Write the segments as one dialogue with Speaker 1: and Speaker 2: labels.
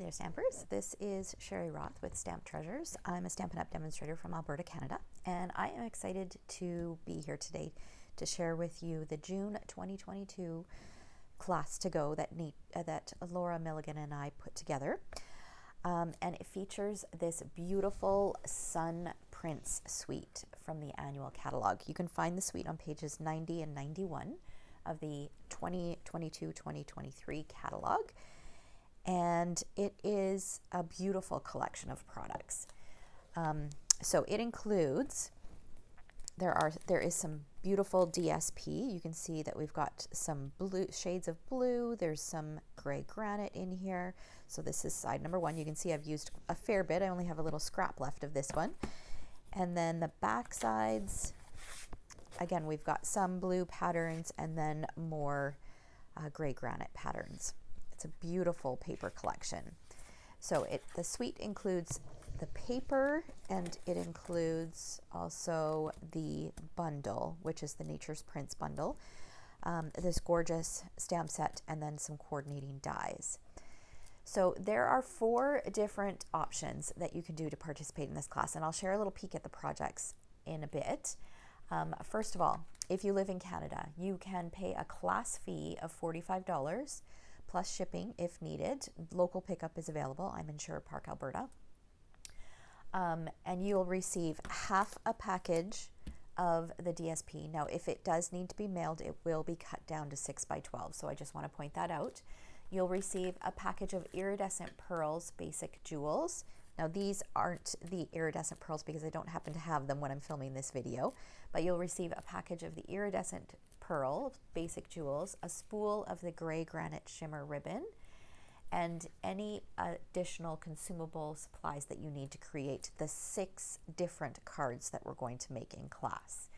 Speaker 1: there, Stampers. This is Sherry Roth with Stamp Treasures. I'm a Stampin' Up! Demonstrator from Alberta, Canada, and I am excited to be here today to share with you the June 2022 class to go that Laura Milligan and I put together. And it features this beautiful Sun Prints suite from the annual catalog. You can find the suite on pages 90 and 91 of the 2022-2023 catalog. And it is a beautiful collection of products. So it includes, there is some beautiful DSP. You can see that we've got some blue shades of blue. There's some gray granite in here. So this is side number one. You can see I've used a fair bit. I only have a little scrap left of this one. And then the back sides, again, we've got some blue patterns and then more gray granite patterns. It's a beautiful paper collection. So the suite includes the paper, and it includes also the bundle, which is the Nature's Prints bundle, this gorgeous stamp set, and then some coordinating dies. So there are 4 different options that you can do to participate in this class, and I'll share a little peek at the projects in a bit. First of all, if you live in Canada, you can pay a class fee of $45 plus shipping if needed. Local pickup is available. I'm in Sherwood Park, Alberta. And you'll receive half a package of the DSP. Now, if it does need to be mailed, it will be cut down to 6 by 12. So I just want to point that out. You'll receive a package of Iridescent Pearls Basic Jewels. Now, these aren't the iridescent pearls because I don't happen to have them when I'm filming this video, but you'll receive a package of the Iridescent Pearl Basic Jewels, a spool of the gray granite shimmer ribbon, and any additional consumable supplies that you need to create the 6 different cards that we're going to make in class.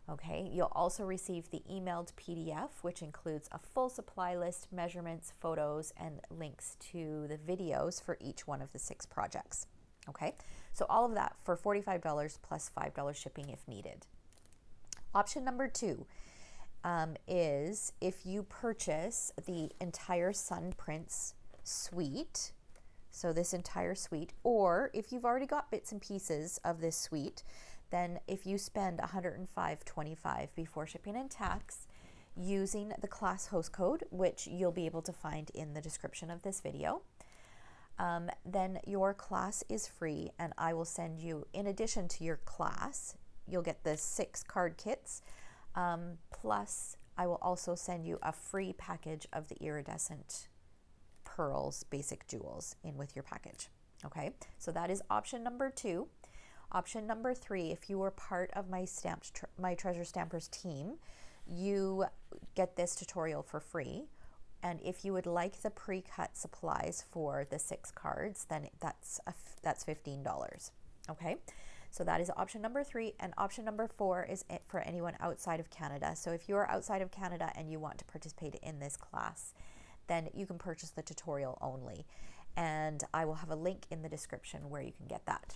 Speaker 1: Okay, you'll also receive the emailed PDF, which includes a full supply list, measurements, photos, and links to the videos for each one of the 6 projects. Okay, so all of that for $45 plus $5 shipping if needed. Option number 2 is if you purchase the entire Sun Prints suite, so this entire suite, or if you've already got bits and pieces of this suite, then if you spend $105.25 before shipping and tax using the class host code, which you'll be able to find in the description of this video, then your class is free, and I will send you, in addition to your class, you'll get the 6 card kits, plus I will also send you a free package of the Iridescent Pearls Basic Jewels in with your package. Okay, so that is option number 2. Option number 3, if you were part of my Treasure Stampers team, you get this tutorial for free. And if you would like the pre-cut supplies for the 6 cards, then that's $15. Okay, so that is option number 3. And option number 4 is for anyone outside of Canada. So if you are outside of Canada and you want to participate in this class, then you can purchase the tutorial only. And I will have a link in the description where you can get that.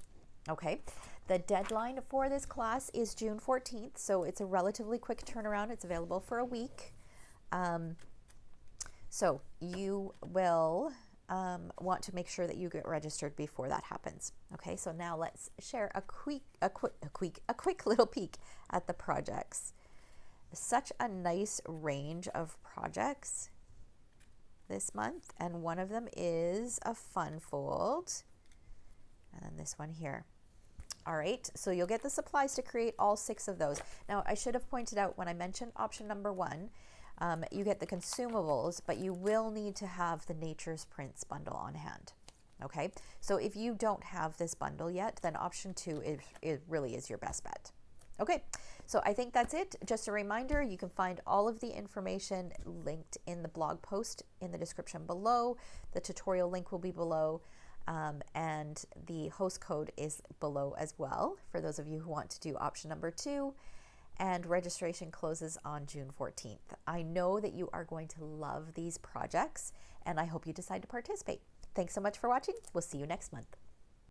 Speaker 1: Okay, the deadline for this class is June 14th, so it's a relatively quick turnaround. It's available for a week. So you will want to make sure that you get registered before that happens. Okay, so now let's share a quick little peek at the projects. Such a nice range of projects this month, and one of them is a fun fold, and then this one here. All right, so you'll get the supplies to create all 6 of those. Now, I should have pointed out when I mentioned option number 1, you get the consumables, but you will need to have the Nature's Prints bundle on hand. Okay, so if you don't have this bundle yet, then option 2 it really is your best bet. Okay, so I think that's it. Just a reminder, you can find all of the information linked in the blog post in the description below. The tutorial link will be below. And the host code is below as well for those of you who want to do option number 2, and registration closes on June 14th. I know that you are going to love these projects, and I hope you decide to participate. Thanks so much for watching. We'll see you next month.